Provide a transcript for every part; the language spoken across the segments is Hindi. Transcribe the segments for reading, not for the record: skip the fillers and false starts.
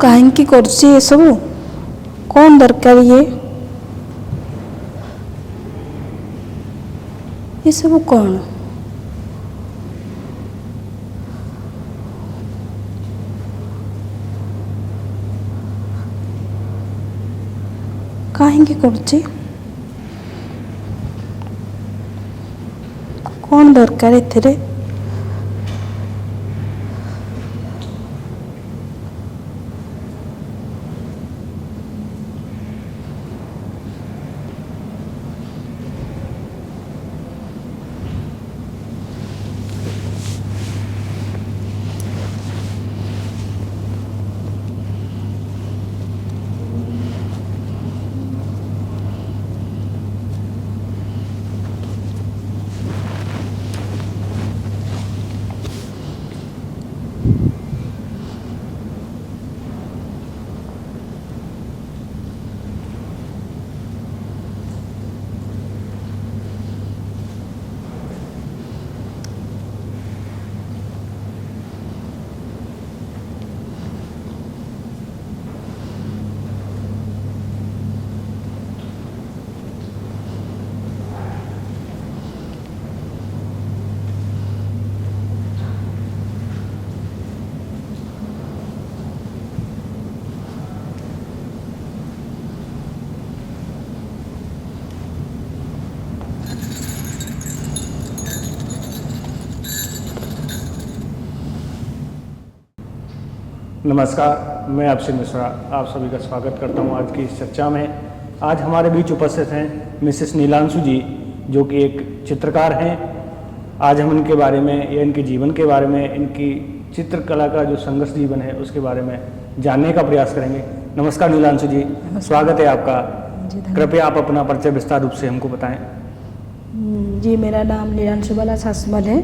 କାହିଁକି କରୁଛି ଏସବୁ? କ'ଣ ଦରକାର ଏସବୁ କ'ଣ? କାହିଁକି କରୁଛି? କ'ଣ ଦରକାର ଏଥିରେ? नमस्कार, मैं अभिषेक मिश्रा आप सभी का स्वागत करता हूं आज की इस चर्चा में। आज हमारे बीच उपस्थित हैं मिसेस नीलांशु जी, जो कि एक चित्रकार हैं। आज हम इनके बारे में या इनके जीवन के बारे में, इनकी चित्रकला का जो संघर्ष जीवन है उसके बारे में जानने का प्रयास करेंगे। नमस्कार नीलांशु जी, स्वागत है आपका। कृपया आप अपना परिचय विस्तार रूप से हमको बताएं। जी, मेरा नाम नीलांशु बाला सासमल है।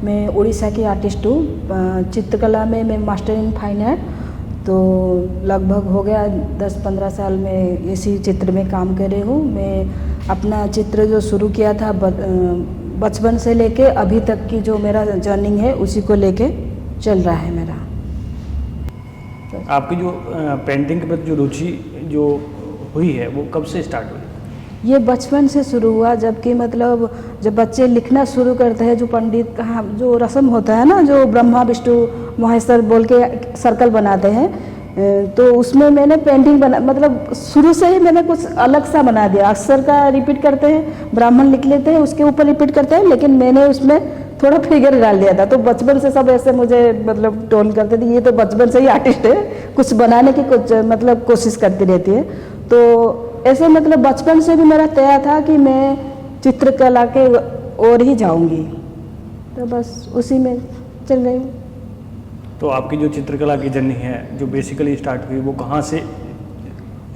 मैं उड़ीसा की आर्टिस्ट हूँ। चित्रकला में मैं मास्टर इन फाइन आर्ट, तो लगभग हो गया 10-15 साल में इसी चित्र में काम कर रही हूँ। मैं अपना चित्र जो शुरू किया था बचपन से लेके अभी तक की जो मेरा जर्नी है उसी को लेके चल रहा है मेरा। आपकी जो पेंटिंग के प्रति जो रुचि जो हुई है वो कब से स्टार्ट हुई? ये बचपन से शुरू हुआ, जबकि मतलब जब बच्चे लिखना शुरू करते हैं, जो पंडित का जो रस्म होता है ना, जो ब्रह्मा विष्णु महेश्वर बोल के सर्कल बनाते हैं, तो उसमें मैंने पेंटिंग बना, मतलब शुरू से ही मैंने कुछ अलग सा बना दिया। अक्षर का रिपीट करते हैं, ब्राह्मण लिख लेते हैं, उसके ऊपर रिपीट करते हैं, लेकिन मैंने उसमें थोड़ा फिगर डाल दिया था। तो बचपन से सब ऐसे मुझे मतलब टोन करते थे, ये तो बचपन से ही आर्टिस्ट है, कुछ बनाने की कुछ मतलब कोशिश करती रहती है। तो ऐसे मतलब बचपन से भी मेरा तय था कि मैं चित्रकला के ओर ही जाऊंगी, तो बस उसी में चल रही हूँ। तो आपकी जो चित्रकला की जर्नी है जो बेसिकली स्टार्ट हुई वो कहाँ से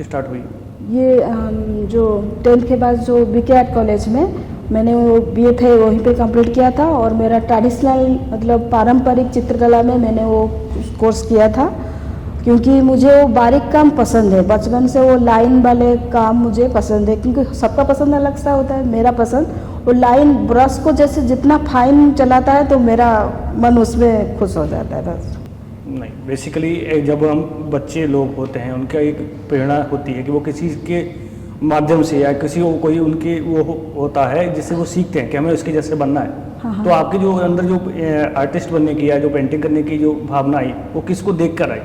स्टार्ट हुई? ये जो 10th के बाद जो बीके आर्ट कॉलेज में मैंने वो बीए थे वहीं पे कंप्लीट किया था, और मेरा ट्रेडिशनल मतलब पारंपरिक चित्रकला में मैंने वो कोर्स किया था, क्योंकि मुझे वो बारीक काम पसंद है। बचपन से वो लाइन वाले काम मुझे पसंद है, क्योंकि सबका पसंद अलग सा होता है। मेरा पसंद वो लाइन ब्रश को जैसे जितना फाइन चलाता है तो मेरा मन उसमें खुश हो जाता है बस। नहीं, बेसिकली जब हम बच्चे लोग होते हैं उनका एक प्रेरणा होती है कि वो किसी के माध्यम से या किसी को कोई उनके वो होता है जिससे वो सीखते हैं कि हमें उसके जैसे बनना है। हाँ। तो आपके जो अंदर जो आर्टिस्ट बनने की या जो पेंटिंग करने की जो भावना आई वो किसको देख कर आई?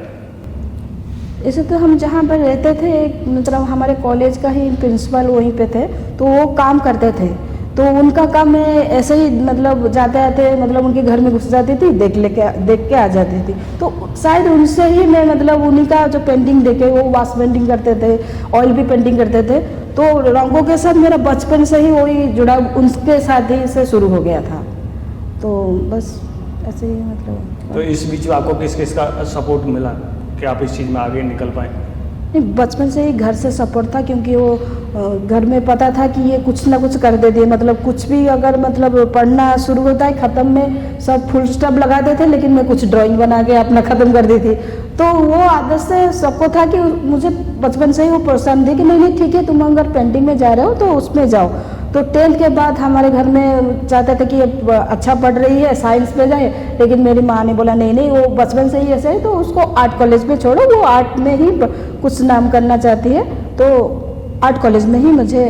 ऐसे तो हम जहाँ पर रहते थे, मतलब हमारे कॉलेज का ही प्रिंसिपल वहीं पे थे, तो वो काम करते थे। तो उनका काम मैं ऐसे ही मतलब जाते आते मतलब उनके घर में घुस जाती थी, देख के आ जाती थी। तो शायद उनसे ही मैं मतलब उन्हीं का जो पेंटिंग देखे, वो वाश पेंटिंग करते थे, ऑयल भी पेंटिंग करते थे, तो रंगों के साथ मेरा बचपन से ही वही जुड़ा, उनके साथ ही से शुरू हो गया था। तो बस ऐसे ही मतलब। तो इस बीच आपको किस किस का सपोर्ट मिला कि आप इस चीज़ में आगे निकल पाएँ? नहीं, बचपन से ही घर से सपोर्ट था, क्योंकि वो घर में पता था कि ये कुछ ना कुछ कर देती है। मतलब कुछ भी अगर मतलब पढ़ना शुरू होता है, ख़त्म में सब फुल स्टॉप लगाते थे, लेकिन मैं कुछ ड्राइंग बना के अपना ख़त्म कर दी थी। तो वो आदत से सबको था कि मुझे बचपन से ही वो प्रोत्साहन दी कि नहीं नहीं ठीक है, तुम अगर पेंटिंग में जा रहे हो तो उसमें जाओ। तो 10th के बाद हमारे घर में चाहते थे कि अब अच्छा पढ़ रही है, साइंस में जाए, लेकिन मेरी माँ ने बोला नहीं नहीं, वो बचपन से ही ऐसे है, तो उसको आर्ट कॉलेज में छोड़ो, वो आर्ट में ही कुछ नाम करना चाहती है। तो आर्ट कॉलेज में ही मुझे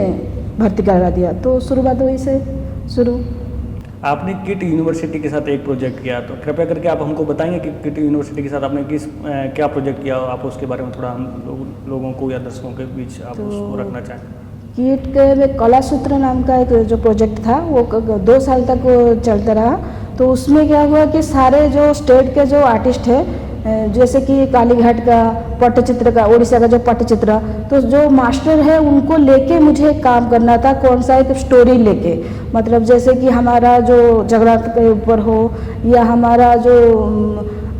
भर्ती करा दिया। तो शुरुआत वही से शुरू। आपने किट यूनिवर्सिटी के साथ एक प्रोजेक्ट किया, तो कृपया करके आप हमको बताएंगे कि किट यूनिवर्सिटी के साथ आपने क्या प्रोजेक्ट किया, आप उसके बारे में थोड़ा हम लोगों को या दर्शकों के बीच आप उसको रखना चाहें। किट के में कला सूत्र नाम का एक जो प्रोजेक्ट था वो 2 साल तक वो चलता रहा। तो उसमें क्या हुआ कि सारे जो स्टेट के जो आर्टिस्ट हैं, जैसे कि कालीघाट का पट्टचित्र का, उड़ीसा का जो पट्टचित्र, तो जो मास्टर है उनको लेके मुझे काम करना था, कौन सा एक स्टोरी लेके, मतलब जैसे कि हमारा जो जगन्नाथ के ऊपर हो या हमारा जो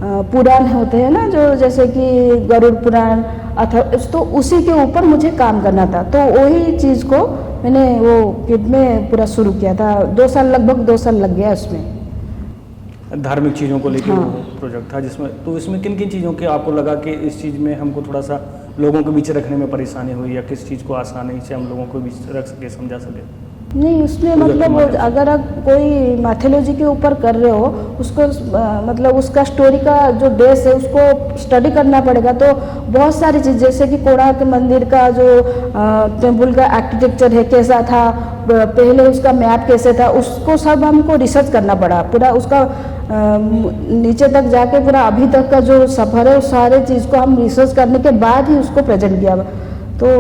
पुराण होते हैं ना, जो जैसे कि गरुड़ पुराण, अथवा तो उसी के ऊपर मुझे काम करना था। तो वही चीज़ को मैंने वो किट में पूरा शुरू किया था। 2 साल, लगभग 2 साल लग गया उसमें। धार्मिक चीज़ों को लेकर हाँ। वो प्रोजेक्ट था जिसमें, तो इसमें किन किन चीज़ों के आपको लगा कि इस चीज़ में हमको थोड़ा सा लोगों के बीच रखने में परेशानी हुई, या किस चीज़ को आसानी से हम लोगों के बीच रख सके, समझा सके? नहीं, उसमें मतलब अगर आप कोई मैथोलॉजी के ऊपर कर रहे हो, उसको मतलब उसका स्टोरी का जो बेस है उसको स्टडी करना पड़ेगा। तो बहुत सारी चीज़, जैसे कि कोणार्क मंदिर का जो टेम्पल का आर्किटेक्चर है कैसा था, पहले उसका मैप कैसे था, उसको सब हमको रिसर्च करना पड़ा। पूरा उसका नीचे तक जाके पूरा अभी तक का जो सफ़र है, उस सारे चीज़ को हम रिसर्च करने के बाद ही उसको प्रेजेंट किया। तो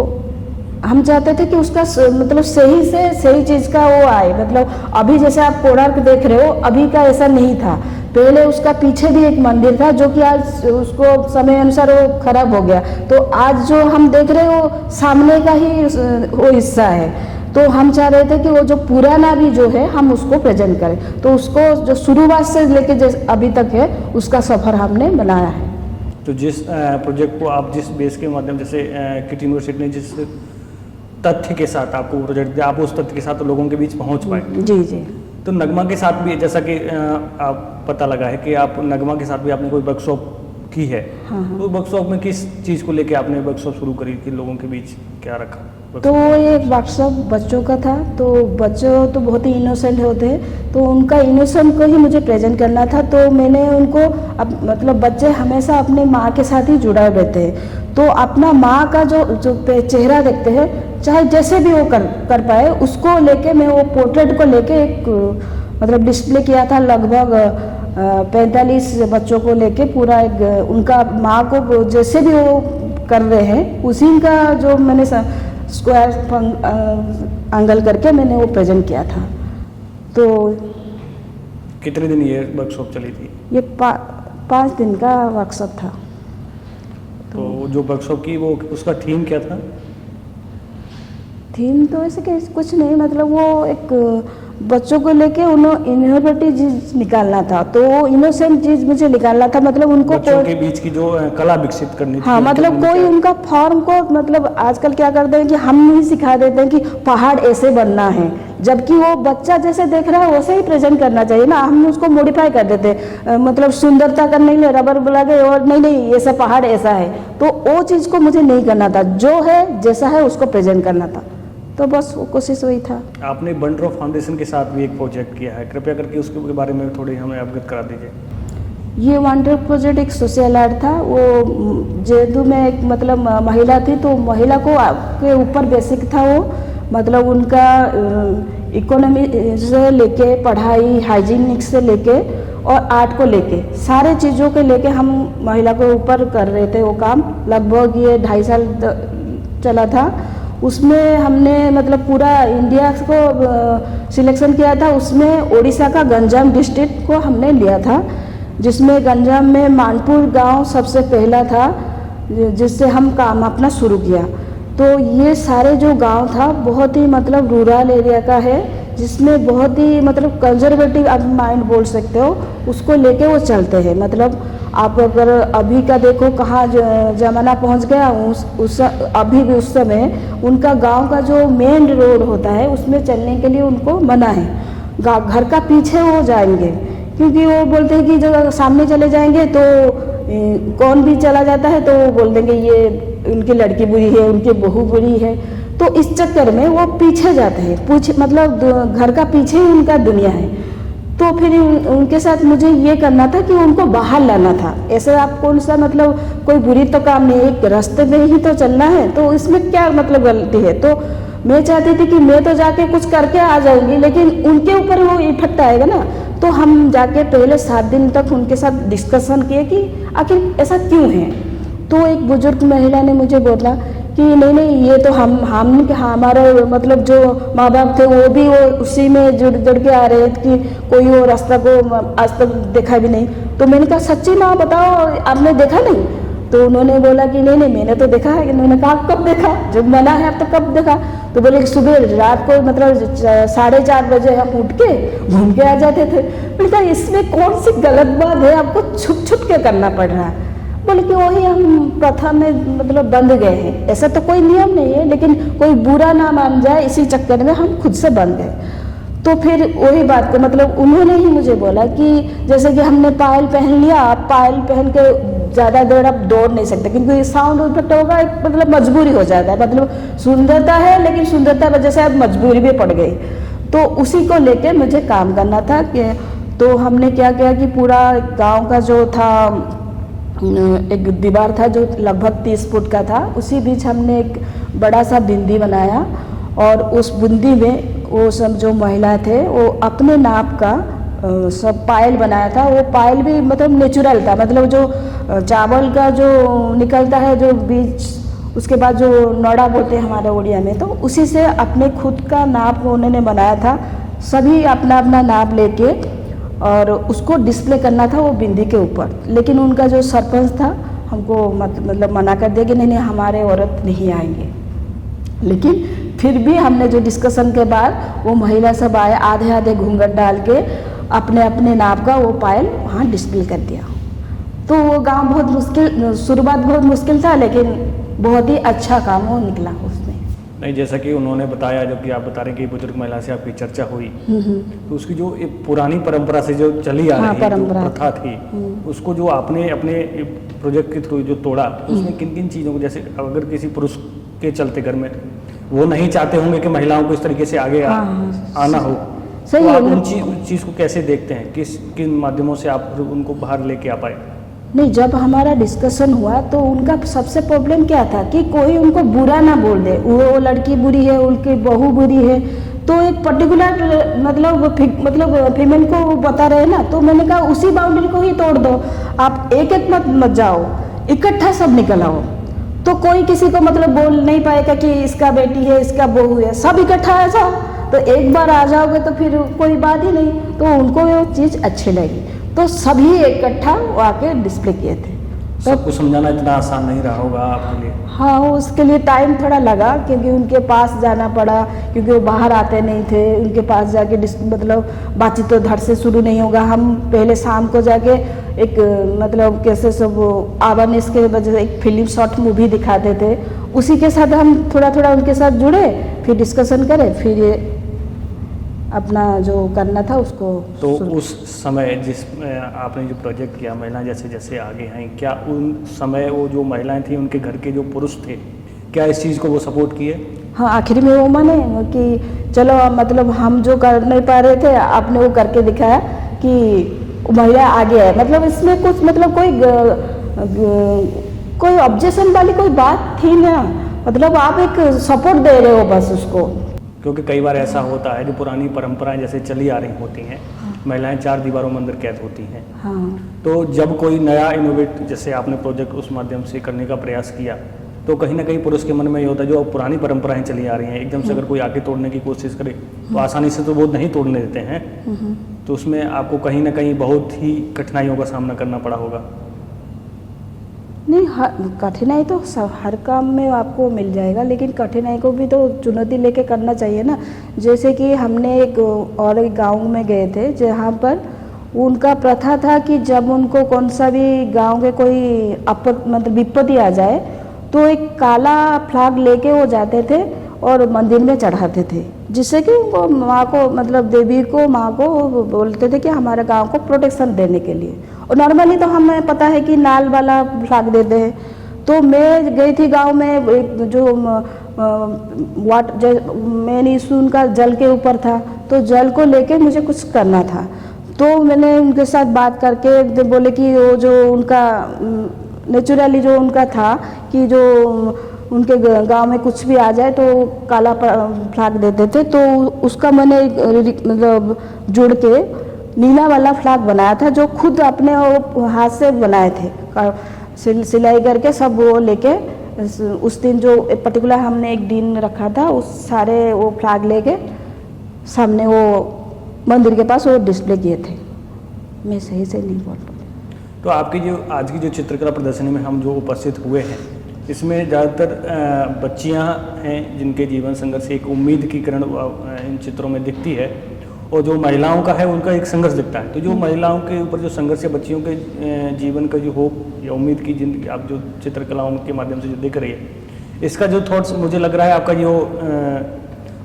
हम चाहते थे कि उसका मतलब सही से सही चीज़ का वो आए। मतलब अभी जैसे आप कोणार्क देख रहे हो, अभी का ऐसा नहीं था, पहले उसका पीछे भी एक मंदिर था जो कि आज उसको समय अनुसार वो खराब हो गया। तो आज जो हम देख रहे हो सामने का ही वो हिस्सा है। तो हम चाह रहे थे कि वो जो पुराना भी जो है हम उसको प्रेजेंट करें। तो उसको जो शुरुआत से लेके जैसे अभी तक है उसका सफ़र हमने बनाया है। तो जिस प्रोजेक्ट को आप जिस बेस के माध्यम, जैसे किट यूनिवर्सिटी ने जिस तथ्य के साथ आपको प्रोजेक्ट दिया, आप उस तथ्य के साथ लोगों के बीच पहुंच पाए। जी जी। तो नगमा के साथ भी, जैसा कि आप पता लगा है कि आप नगमा के साथ भी आपने कोई वर्कशॉप की है। हाँ हाँ। तो वर्कशॉप में किस चीज़ को लेके आपने वर्कशॉप शुरू करी कि लोगों के बीच क्या रखा? तो ये वर्कशॉप बच्चों का था। तो बच्चों तो बहुत ही इनोसेंट होते हैं, तो उनका इनोसेंट को ही मुझे प्रेजेंट करना था। तो मैंने उनको मतलब बच्चे हमेशा अपने माँ के साथ ही जुड़े रहते हैं, तो अपना माँ का जो चेहरा देखते हैं, चाहे जैसे भी वो कर पाए, उसको लेके मैं वो पोर्ट्रेट को लेके एक मतलब डिस्प्ले किया था। लगभग 45 बच्चों को लेके पूरा एक उनका माँ को जैसे भी वो कर रहे हैं उसी का जो मैंने स्क्वायर एंगल करके मैंने वो प्रेजेंट किया था। तो कितने दिन ये वर्कशॉप चली थी? ये 5 दिन का वर्कशॉप था। तो जो वर्कशॉप की वो उसका थीम क्या था? थीम तो ऐसे कुछ नहीं, मतलब वो एक बच्चों को लेके उन्होंने इनोवेटिव चीज निकालना था। तो वो इनोसेंट चीज मुझे निकालना था, मतलब उनको बच्चों के बीच की जो कला विकसित करनी थी। हाँ, मतलब कोई उनका फॉर्म को, मतलब आजकल क्या करते हैं कि हम ही सिखा देते हैं कि पहाड़ ऐसे बनना है, जबकि वो बच्चा जैसे देख रहा है वैसे ही प्रेजेंट करना चाहिए ना। हम उसको मॉडिफाई कर देते हैं, मतलब सुंदरता करने के लिए रबर लगे और नहीं ऐसा पहाड़ ऐसा है। तो वो चीज़ को मुझे नहीं करना था, जो है जैसा है उसको प्रेजेंट करना था। तो बस वो कोशिश वही था। आपने बंडर फाउंडेशन के साथ भी एक प्रोजेक्ट किया है, कृपया करके उसके बारे में थोड़ी हमें अवगत करा दीजिए। ये वंडर प्रोजेक्ट एक सोशल आर्ट था। वो जेतु में एक मतलब महिला थी, तो महिला को के ऊपर बेसिक था वो, मतलब उनका इकोनॉमी से लेके पढ़ाई, हाइजीनिक से लेके और आर्ट को लेके सारे चीज़ों के लेके हम महिला के ऊपर कर रहे थे वो काम। लगभग ये 2.5 साल चला था। उसमें हमने मतलब पूरा इंडिया को सिलेक्शन किया था। उसमें उड़ीसा का गंजाम डिस्ट्रिक्ट को हमने लिया था, जिसमें गंजाम में मानपुर गांव सबसे पहला था जिससे हम काम अपना शुरू किया। तो ये सारे जो गांव था बहुत ही मतलब रूरल एरिया का है, जिसमें बहुत ही मतलब कंजर्वेटिव आप माइंड बोल सकते हो, उसको लेके वो चलते हैं। मतलब आप अगर अभी का देखो कहाँ ज़माना पहुंच गया, अभी भी उस समय उनका गांव का जो मेन रोड होता है उसमें चलने के लिए उनको मना है। घर का पीछे वो जाएंगे, क्योंकि वो बोलते हैं कि जब सामने चले जाएंगे तो कौन भी चला जाता है तो वो बोल देंगे ये उनकी लड़की बुरी है, उनकी बहू बुरी है। तो इस चक्कर में वो पीछे जाते हैं, मतलब घर का पीछे ही उनका दुनिया है। तो फिर उनके साथ मुझे ये करना था कि उनको बाहर लाना था। ऐसे आप कौन सा मतलब कोई बुरी तो काम नहीं, एक रास्ते में ही तो चलना है, तो इसमें क्या मतलब गलती है। तो मैं चाहती थी कि मैं तो जाके कुछ करके आ जाऊंगी, लेकिन उनके ऊपर वो इफेक्ट आएगा ना। तो हम जाके पहले 7 दिन तक उनके साथ डिस्कशन किए कि आखिर ऐसा क्यों है। तो एक बुजुर्ग महिला ने मुझे बोला कि नहीं नहीं, ये तो हमारे मतलब जो माँ बाप थे वो भी वो उसी में जुड़ के आ रहे थे कि कोई वो रास्ता को आज तक देखा भी नहीं। तो मैंने कहा सच्ची माँ बताओ, आपने देखा नहीं। तो उन्होंने बोला कि नहीं नहीं, मैंने तो देखा है। उन्होंने कहा कब देखा, जब मना है अब तो कब देखा। तो बोले कि सुबह रात को मतलब 4:30 बजे हम उठ के घूम के आ जाते थे। मैंने कहा इसमें कौन सी गलत बात है, आपको छुप छुप के करना पड़ रहा है। बोले कि वही हम प्रथा में मतलब बंध गए हैं, ऐसा तो कोई नियम नहीं है, लेकिन कोई बुरा ना मान जाए इसी चक्कर में हम खुद से बंध गए। तो फिर वही बात को मतलब उन्होंने ही मुझे बोला कि जैसे कि हमने पायल पहन लिया, आप पायल पहन के ज़्यादा देर आप दौड़ नहीं सकते, क्योंकि साउंड इफेक्ट होगा, एक मतलब मजबूरी हो जाता है। मतलब सुंदरता है, लेकिन सुंदरता वजह से आप मजबूरी भी पड़ गई। तो उसी को लेके मुझे काम करना था कि तो हमने क्या किया कि पूरा गाँव का जो था एक दीवार था जो लगभग 30 फुट का था, उसी बीच हमने एक बड़ा सा बिंदी बनाया और उस बिंदी में वो सब जो महिला थे वो अपने नाप का सब पायल बनाया था। वो पायल भी मतलब नेचुरल था, मतलब जो चावल का जो निकलता है जो बीज, उसके बाद जो नोड़ा बोलते हैं हमारे उड़िया में, तो उसी से अपने खुद का नाप उन्होंने बनाया था। सभी अपना अपना नाप लेके और उसको डिस्प्ले करना था वो बिंदी के ऊपर। लेकिन उनका जो सरपंच था हमको मतलब मना कर दिया कि नहीं नहीं, हमारे औरत नहीं आएंगे। लेकिन फिर भी हमने जो डिस्कशन के बाद वो महिला सब आए, आधे आधे घूंघट डाल के अपने अपने नाप का वो पायल वहाँ डिस्प्ले कर दिया। तो वो गांव बहुत मुश्किल, शुरुआत बहुत मुश्किल था, लेकिन बहुत ही अच्छा काम वो निकला उसमें। नहीं, जैसा कि उन्होंने बताया, जो कि आप बता रहे हैं कि बुजुर्ग महिला से आपकी चर्चा हुई, तो उसकी जो एक पुरानी परंपरा से जो चली आ रही जो प्रथा थी, उसको जो आपने अपने प्रोजेक्ट के थ्रू जो तोड़ा, उसमें किन किन चीज़ों को, जैसे अगर किसी पुरुष के चलते घर में वो नहीं चाहते होंगे कि महिलाओं को इस तरीके से आगे आना हो, तो आप उन चीज़ को कैसे देखते हैं, किन माध्यमों से आप उनको बाहर लेके आ पाए? नहीं, जब हमारा डिस्कशन हुआ तो उनका सबसे प्रॉब्लम क्या था कि कोई उनको बुरा ना बोल दे, वो लड़की बुरी है, उनकी बहू बुरी है। तो एक पर्टिकुलर मतलब फीमेल को बता रहे हैं ना, तो मैंने कहा उसी बाउंड्री को ही तोड़ दो। आप एक एक मत जाओ, इकट्ठा सब निकल आओ, तो कोई किसी को मतलब बोल नहीं पाएगा कि इसका बेटी है, इसका बहू है। सब इकट्ठा आ जाओ, तो एक बार आ जाओगे तो फिर कोई बात ही नहीं। तो उनको वो चीज़ अच्छी लगी, तो सभी इकट्ठा आके डिस्प्ले किए थे। सबको समझाना इतना आसान नहीं रहा होगा आपके लिए? हाँ, उसके लिए टाइम थोड़ा लगा, क्योंकि उनके पास जाना पड़ा, क्योंकि वो बाहर आते नहीं थे। उनके पास जाके मतलब बातचीत तो धड़ से शुरू नहीं होगा। हम पहले शाम को जाके एक मतलब कैसे सब अवेयरनेस के वजह से एक फिल्म शॉर्ट मूवी दिखाते थे, उसी के साथ हम थोड़ा थोड़ा उनके साथ जुड़े, फिर डिस्कशन करें, फिर अपना जो करना था उसको। तो उस समय जिस आपने जो प्रोजेक्ट किया, महिलाएं जैसे जैसे आगे हैं, क्या उन समय वो जो महिलाएं थी, उनके घर के जो पुरुष थे, क्या इस चीज़ को वो सपोर्ट किए? हाँ, आखिर में वो माने कि चलो मतलब हम जो कर नहीं पा रहे थे, आपने वो करके दिखाया कि महिला आगे है। मतलब इसमें कुछ मतलब कोई ऑब्जेक्शन वाली कोई बात थी ना, मतलब आप एक सपोर्ट दे रहे हो बस उसको। क्योंकि कई बार ऐसा होता है, जो पुरानी परंपराएं जैसे चली आ रही होती हैं, महिलाएं 4 दीवारों में अंदर कैद होती हैं। हाँ। तो जब कोई नया इनोवेट जैसे आपने प्रोजेक्ट उस माध्यम से करने का प्रयास किया, तो कहीं ना कहीं पुरुष के मन में ये होता है, जो पुरानी परंपराएं चली आ रही हैं, एकदम से अगर कोई आके तोड़ने की कोशिश करे तो आसानी से तो वो नहीं तोड़ने देते हैं। तो उसमें आपको कहीं ना कहीं बहुत ही कठिनाइयों का सामना करना पड़ा होगा। नहीं, कठिनाई तो हर काम में आपको मिल जाएगा, लेकिन कठिनाई को भी तो चुनौती लेके करना चाहिए ना। जैसे कि हमने एक गांव में गए थे, जहाँ पर उनका प्रथा था कि जब उनको कौन सा भी गांव के कोई मतलब विपत्ति आ जाए, तो एक काला फ्लैग लेके वो जाते थे और मंदिर में चढ़ाते थे, जिससे कि वो माँ को मतलब देवी को, माँ को बोलते थे कि हमारे गांव को प्रोटेक्शन देने के लिए। और नॉर्मली तो हमें पता है कि लाल वाला फ्लैग देते हैं। तो मैं गई थी गांव में, जो मेन इशू उनका जल के ऊपर था, तो जल को लेके मुझे कुछ करना था। तो मैंने उनके साथ बात करके बोले कि वो जो उनका नेचुरली जो उनका था कि जो उनके गांव में कुछ भी आ जाए तो काला फ्लैग देते थे, तो उसका मैंने मतलब जुड़ के नीला वाला फ्लैग बनाया था, जो खुद अपने हाथ से बनाए थे, सिलाई करके सब वो लेके उस दिन जो पर्टिकुलर हमने एक दिन रखा था, उस सारे वो फ्लैग लेके सामने वो मंदिर के पास वो डिस्प्ले किए थे। मैं सही से नहीं बोल पाती। तो आपकी जो आज की जो चित्रकला प्रदर्शनी में हम जो उपस्थित हुए हैं, इसमें ज़्यादातर बच्चियां हैं जिनके जीवन संघर्ष एक उम्मीद की किरण इन चित्रों में दिखती है, और जो महिलाओं का है उनका एक संघर्ष दिखता है। तो जो महिलाओं के ऊपर जो संघर्ष है, बच्चियों के जीवन का जो होप या उम्मीद की जिंदगी आप जो चित्रकलाओं के माध्यम से जो दिख रही है, इसका जो थॉट्स मुझे लग रहा है आपका जो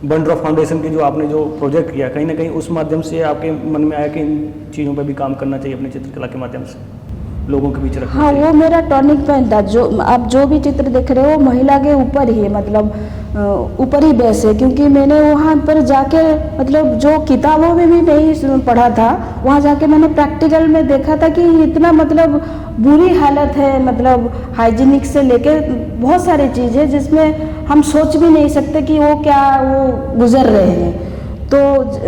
बंडर फाउंडेशन की जो आपने जो प्रोजेक्ट किया, कहीं ना कहीं उस माध्यम से आपके मन में आया कि इन चीज़ों पर भी काम करना चाहिए अपनी चित्रकला के माध्यम से लोगों के बीच रखना। हाँ, वो मेरा टर्निंग पॉइंट था। जो आप जो भी चित्र देख रहे हो महिला के ऊपर ही है, मतलब ऊपर ही बेस है, क्योंकि मैंने वहाँ पर जाके मतलब जो किताबों में भी नहीं पढ़ा था, वहाँ जाके मैंने प्रैक्टिकल में देखा था कि इतना मतलब बुरी हालत है, मतलब हाइजीनिक से लेके बहुत सारी चीज़ें जिसमें हम सोच भी नहीं सकते कि वो क्या वो गुजर रहे हैं। तो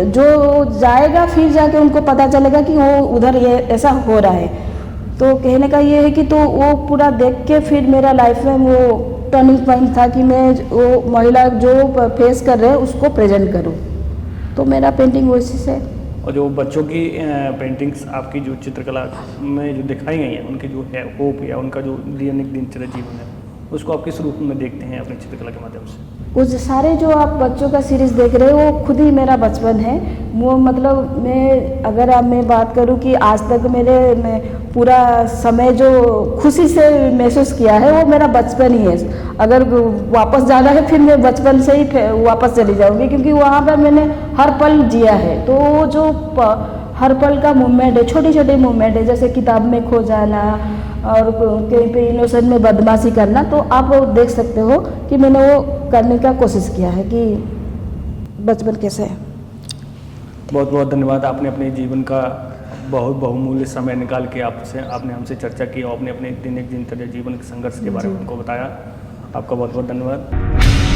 जो जाएगा फिर जाके उनको पता चलेगा कि वो उधर ये ऐसा हो रहा है। तो कहने का ये है कि तो वो पूरा देख के फिर मेरा लाइफ में वो टर्निंग पॉइंट था कि मैं वो महिला जो फेस कर रहे हैं उसको प्रेजेंट करूं। तो मेरा पेंटिंग वैसे से। और जो बच्चों की पेंटिंग्स आपकी जो चित्रकला में जो दिखाई गई हैं, उनकी जो है होप या उनका जो दैनिक दिनचर्या जीवन है, उसको आप किस रूप में देखते हैं अपनी चित्रकला के माध्यम से? वो सारे जो आप बच्चों का सीरीज़ देख रहे हो वो खुद ही मेरा बचपन है। वो मतलब मैं अगर अब मैं बात करूं कि आज तक मैं पूरा समय जो खुशी से महसूस किया है वो मेरा बचपन ही है। अगर वापस जाना है फिर मैं बचपन से ही वापस चली जाऊंगी, क्योंकि वहाँ पर मैंने हर पल जिया है। तो वो जो हर पल का मूवमेंट है, छोटी छोटी मूवमेंट है, जैसे किताब में खो जाना और कहीं पे इनोसेंट में बदमाशी करना, तो आप देख सकते हो कि मैंने वो करने का कोशिश किया है कि बचपन कैसे है। बहुत बहुत धन्यवाद। आपने अपने जीवन का बहुत बहुमूल्य समय निकाल के आपने हमसे चर्चा की और आपने अपने दिनचर्या जीवन के संघर्ष के बारे में हमको बताया। आपका बहुत बहुत धन्यवाद।